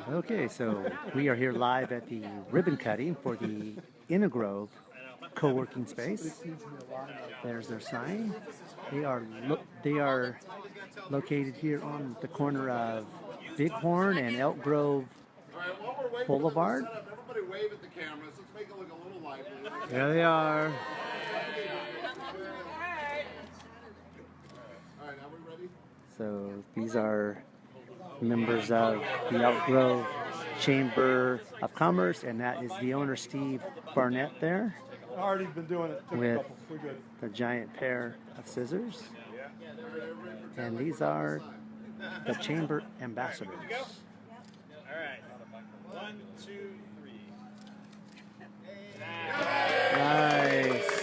Okay, so we are here live at the ribbon cutting for the InnoGrove Coworking space. There's their sign. They are located here on the corner of Bighorn and Elk Grove Boulevard. Everybody wave at the cameras. Let's make it look a little lively. There they are. All right, now we're ready. So these are members of the Elk Grove Chamber of Commerce, and that is the owner, Steve Barnett, there. Already been doing it. With the giant pair of scissors. And these are the chamber ambassadors. All right. 1, 2, 3. Nice.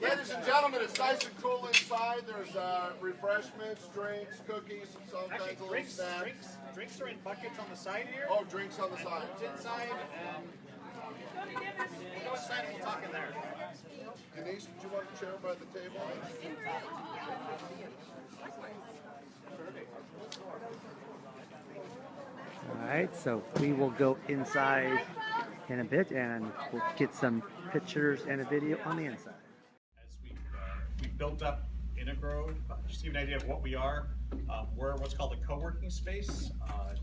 Ladies and gentlemen, it's nice and cool inside. There's refreshments, drinks, cookies, some kinds of little snacks. Drinks are in buckets on the side here. Oh, drinks on the side. Inside, and we'll go inside and we'll talk in there. Denise, would you want a chair by the table? All right, so we will go inside in a bit and we'll get some pictures and a video on the inside. As we've built up InnoGrove, just to give you an idea of what we are, we're what's called a co-working space.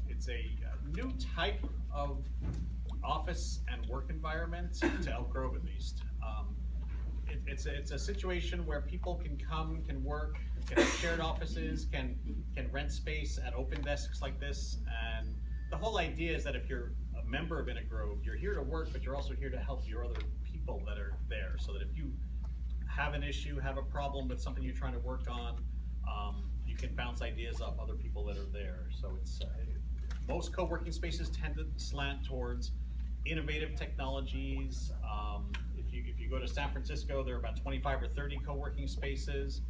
It's a new type of office and work environment to Elk Grove, at least. It's a situation where people can come, can work, can have shared offices, can rent space at open desks like this. And the whole idea is that if you're a member of InnoGrove, you're here to work, but you're also here to help your other people that are there. So that if you have an issue, have a problem with something you're trying to work on, you can bounce ideas off other people that are there. So it's most co-working spaces tend to slant towards innovative technologies. If you go to San Francisco, there are about 25 or 30 co-working spaces.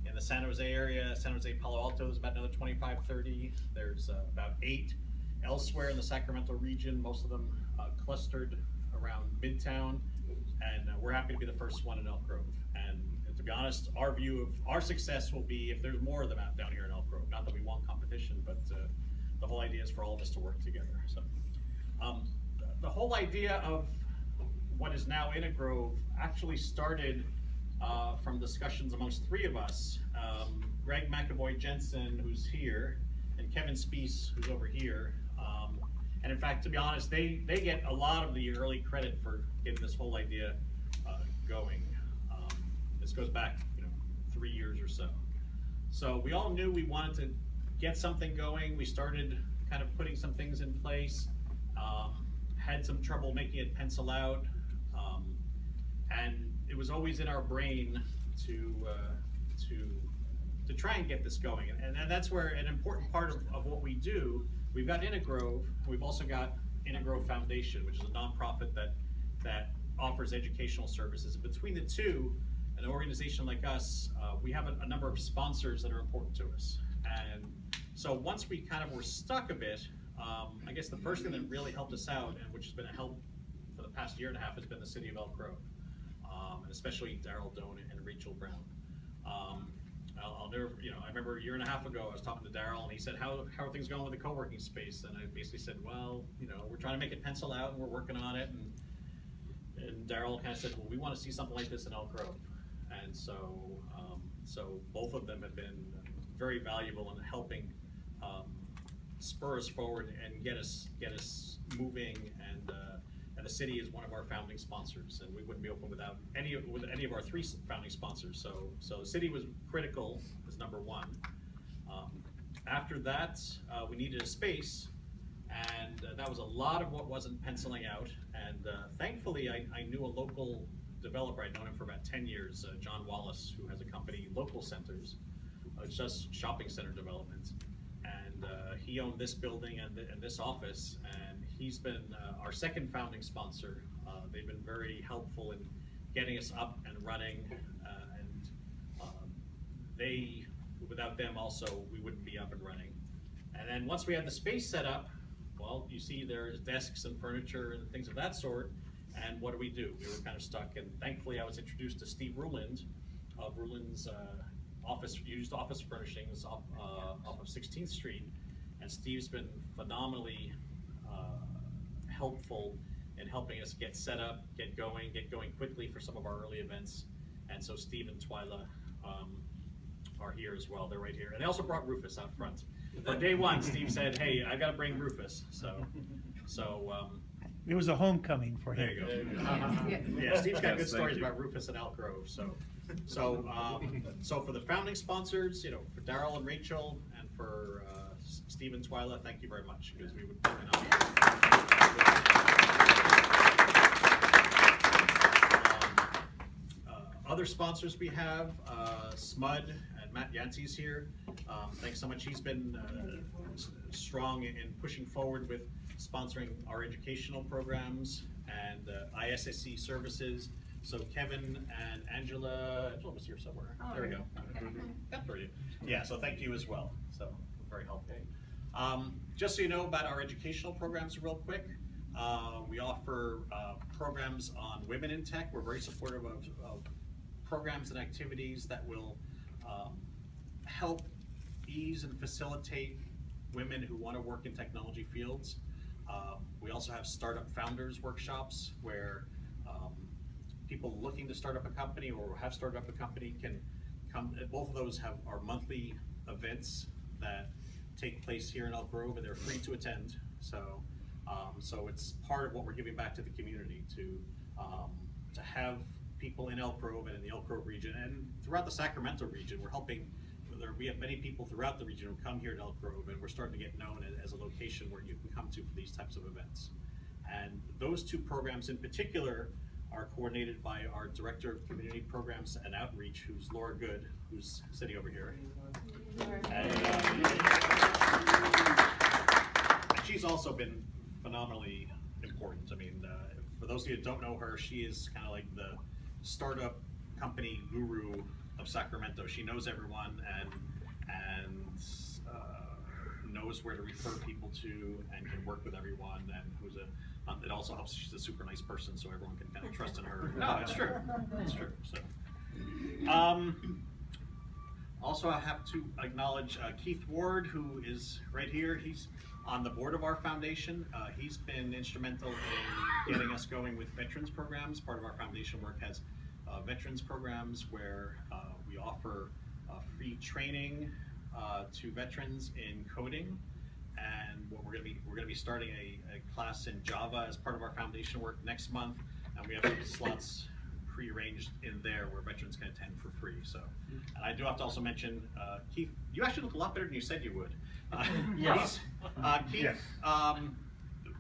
In the San Jose area, San Jose Palo Alto is about another 25, 30. There's about 8 elsewhere in the Sacramento region, most of them clustered around Midtown. And we're happy to be the first one in Elk Grove. And to be honest, our view of our success will be if there's more of them out down here in Elk Grove. Not that we want competition, but the whole idea is for all of us to work together. So the whole idea of what is now InnoGrove actually started from discussions amongst 3 of us. Greg McAvoy Jensen, who's here, and Kevin Spees, who's over here. And in fact, to be honest, they get a lot of the early credit for getting this whole idea going. This goes back, 3 years or so. So we all knew we wanted to get something going. We started kind of putting some things in place. Had some trouble making it pencil out. And it was always in our brain to try and get this going. And that's where an important part of what we do, we've got InnoGrove, we've also got InnoGrove Foundation, which is a nonprofit that offers educational services. And between the two, an organization like us, we have a number of sponsors that are important to us. And so once we kind of were stuck a bit, I guess the first thing that really helped us out, and which has been a help for the past 1.5 years, has been the city of Elk Grove, and especially Daryl Doan and Rachel Brown. I'll never, I remember 1.5 years ago, I was talking to Daryl, and he said, how are things going with the co-working space? And I basically said, well, we're trying to make it pencil out, and we're working on it. And Daryl kind of said, well, we want to see something like this in Elk Grove. And so both of them have been very valuable in helping spur us forward and get us moving. And the city is one of our founding sponsors, and we wouldn't be open without any of our 3 founding sponsors. So the city was critical as number 1. After that, we needed a space, and that was a lot of what wasn't penciling out. And thankfully, I knew a local developer. I'd known him for about 10 years, John Wallace, who has a company, Local Centers, just shopping center development. And he owned this building and this office, and he's been our second founding sponsor. They've been very helpful in getting us up and running, and without them also, we wouldn't be up and running. And then once we had the space set up, well, you see there's desks and furniture and things of that sort, And what do? We were kind of stuck, and thankfully I was introduced to Steve Ruland of Ruland's used office furnishings off of 16th Street, and Steve's been phenomenally helpful in helping us get set up, get going quickly for some of our early events. And so Steve and Twyla are here as well. They're right here, and they also brought Rufus out front. For day one, Steve said, "Hey, I got to bring Rufus." So it was a homecoming for him. there you go. Yeah, Steve's got good stories about Rufus and Elk Grove. So for the founding sponsors, for Daryl and Rachel, and for Steve and Twyla, thank you very much, because we would probably not be other sponsors we have, Smud and Matt Yancey's here. Thanks so much. He's been strong in pushing forward with sponsoring our educational programs and ISSC services. So Kevin and Angela was here somewhere. There we go. That's pretty. Yeah, so thank you as well. So very helpful. Just so you know about our educational programs real quick, we offer programs on women in tech. We're very supportive of programs and activities that will help ease and facilitate women who want to work in technology fields. We also have startup founders workshops where people looking to start up a company or have started up a company can come. Both of those have our monthly events that take place here in Elk Grove, and they're free to attend. So it's part of what we're giving back to the community to have people in Elk Grove and in the Elk Grove region and throughout the Sacramento region. We're helping. We have many people throughout the region who come here to Elk Grove, and we're starting to get known as a location where you can come to for these types of events. And those two programs in particular are coordinated by our Director of Community Programs and Outreach, who's Laura Good, who's sitting over here. And she's also been phenomenally important. I mean, for those of you who don't know her, she is kind of like the startup company guru of Sacramento. She knows everyone and knows where to refer people to and can work with everyone, and who's it also helps she's a super nice person, so everyone can kind of trust in her. No, it's true. It's true. So also I have to acknowledge Keith Ward, who is right here. He's on the board of our foundation. He's been instrumental in getting us going with veterans programs. Part of our foundation work has veterans programs where we offer free training to veterans in coding, and what we're going to be starting a class in Java as part of our foundation work next month, and we have some slots pre-arranged in there where veterans can attend for free. So, and I do have to also mention Keith. You actually look a lot better than you said you would. Yes. Keith. Yes.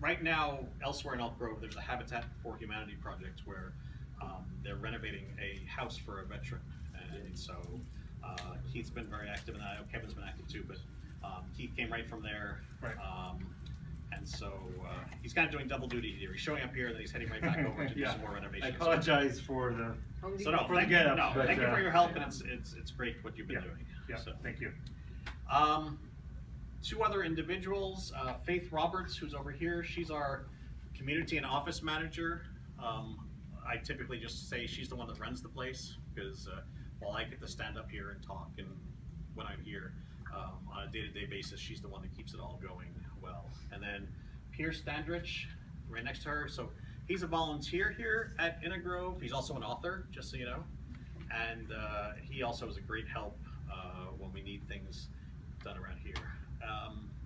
Right now, elsewhere in Elk Grove, there's a Habitat for Humanity project where they're renovating a house for a veteran, and so Keith's been very active, and I know Kevin's been active too, but Keith came right from there. Right. And so he's kind of doing double duty here. He's showing up here, and then he's heading right back over to do some more renovations. I apologize for the thank you for your help, and it's great what you've been doing. Yeah, so. Thank you. Two other individuals, Faith Roberts, who's over here. She's our community and office manager. I typically just say she's the one that runs the place, because while I get to stand up here and talk, and when I'm here on a day-to-day basis, she's the one that keeps it all going well. And then Pierce Standrich, right next to her. So he's a volunteer here at InnoGrove. He's also an author, just so you know. And he also is a great help when we need things done around here.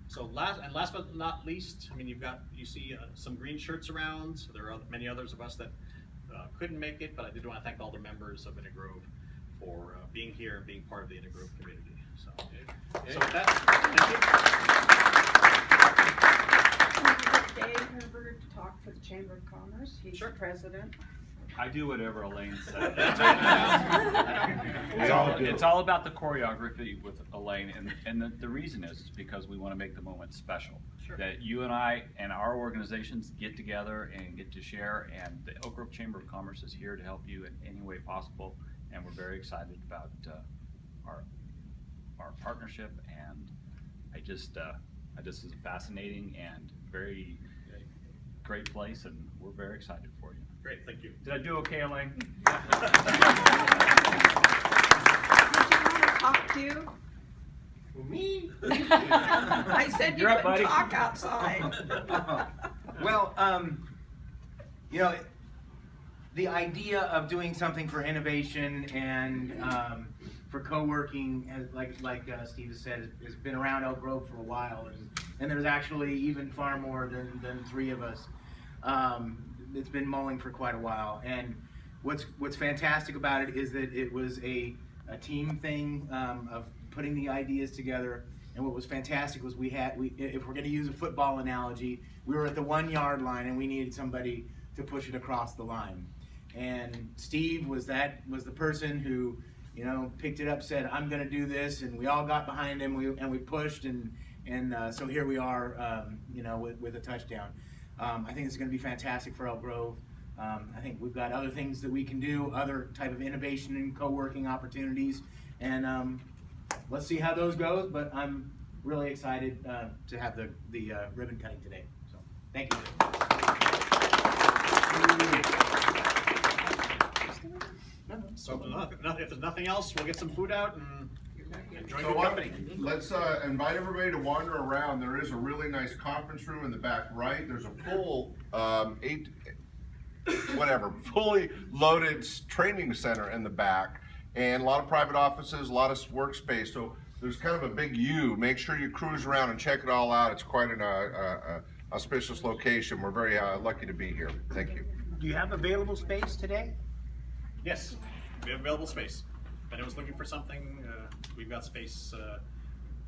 So last but not least, I mean, you see some green shirts around. There are many others of us that couldn't make it, but I did want to thank all the members of InnoGrove for being here and being part of the InnoGrove community. So with that, thank you. Dave Herbert to talk for the Chamber of Commerce. He's the president. I do whatever Elaine says. It's It's all about the choreography with Elaine, and the reason is because we want to make the moment special. Sure. That you and I and our organizations get together and get to share, and the Elk Grove Chamber of Commerce is here to help you in any way possible, and we're very excited about our partnership. And this is fascinating and very great place, and we're very excited for you. Great, thank you. Did I do okay, Elaine? Did you want to talk to? Me? I said you You're up, couldn't buddy. talk outside. Well, you know, the idea of doing something for innovation and for co-working, like Steve has said, has been around Elk Grove for a while, and there's actually even far more than 3 of us. It's been mulling for quite a while, and what's fantastic about it is that it was a team thing of putting the ideas together. And what was fantastic was if we're going to use a football analogy, we were at the 1 yard line and we needed somebody to push it across the line. And Steve was the person who, you know, picked it up, said, "I'm going to do this," and we all got behind him. We pushed, and so here we are, you know, with a touchdown. I think it's going to be fantastic for Elk Grove. I think we've got other things that we can do, other type of innovation and co-working opportunities, and let's see how those goes. But I'm really excited to have the ribbon cutting today. So thank you. So if there's nothing else, we'll get some food out and enjoy So good what, company. let's invite everybody to wander around. There is a really nice conference room in the back right. There's a full fully loaded training center in the back, and a lot of private offices, a lot of workspace. So there's kind of a big U. Make sure you cruise around and check it all out. It's quite an auspicious location. We're very lucky to be here. Thank you. Do you have available space today? Yes, we have available space. If anyone's looking for something, we've got space,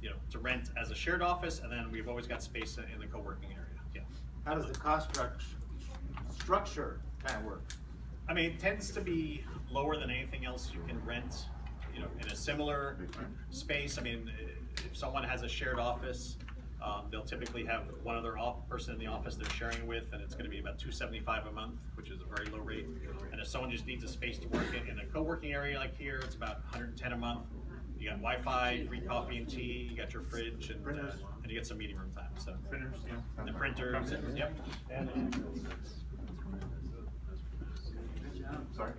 you know, to rent as a shared office, and then we've always got space in the co-working area. Yeah. How does the cost structure kind of work? I mean, it tends to be lower than anything else you can rent, you know, in a similar space. I mean, if someone has a shared office, they'll typically have one other person in the office they're sharing with, and it's going to be about $275 a month, which is a very low rate. And if someone just needs a space to work in a co-working area like here, it's about $110 a month. You got Wi-Fi, free coffee and tea, you got your fridge, and you get some meeting room time. So printers, yeah, and the printers, and, yep.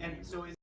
And so is